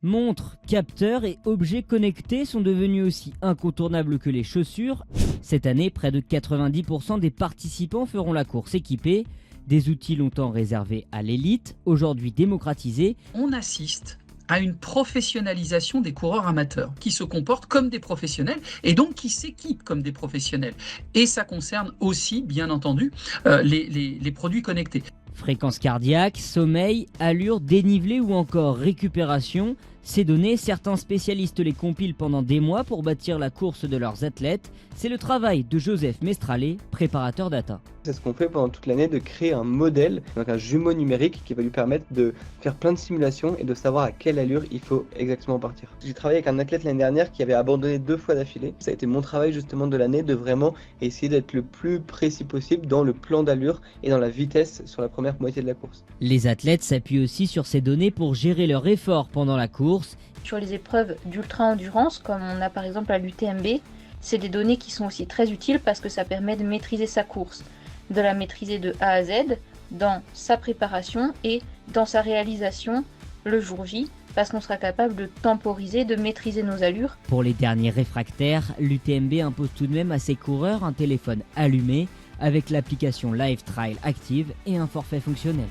Montres, capteurs et objets connectés sont devenus aussi incontournables que les chaussures. Cette année, près de 90% des participants feront la course équipés. Des outils longtemps réservés à l'élite, aujourd'hui démocratisés. On assiste à une professionnalisation des coureurs amateurs qui se comportent comme des professionnels et donc qui s'équipent comme des professionnels. Et ça concerne aussi, bien entendu, les produits connectés. Fréquence cardiaque, sommeil, allure, dénivelé ou encore récupération. Ces données, certains spécialistes les compilent pendant des mois pour bâtir la course de leurs athlètes. C'est le travail de Joseph Mestrallet, préparateur data. C'est ce qu'on fait pendant toute l'année, de créer un modèle, donc un jumeau numérique qui va lui permettre de faire plein de simulations et de savoir à quelle allure il faut exactement partir. J'ai travaillé avec un athlète l'année dernière qui avait abandonné 2 fois d'affilée. Ça a été mon travail justement de l'année, de vraiment essayer d'être le plus précis possible dans le plan d'allure et dans la vitesse sur la première moitié de la course. Les athlètes s'appuient aussi sur ces données pour gérer leur effort pendant la course. Sur les épreuves d'ultra-endurance, comme on a par exemple à l'UTMB, c'est des données qui sont aussi très utiles parce que ça permet de maîtriser sa course, de la maîtriser de A à Z, dans sa préparation et dans sa réalisation le jour J, parce qu'on sera capable de temporiser, de maîtriser nos allures. Pour les derniers réfractaires, l'UTMB impose tout de même à ses coureurs un téléphone allumé avec l'application Live Trial active et un forfait fonctionnel.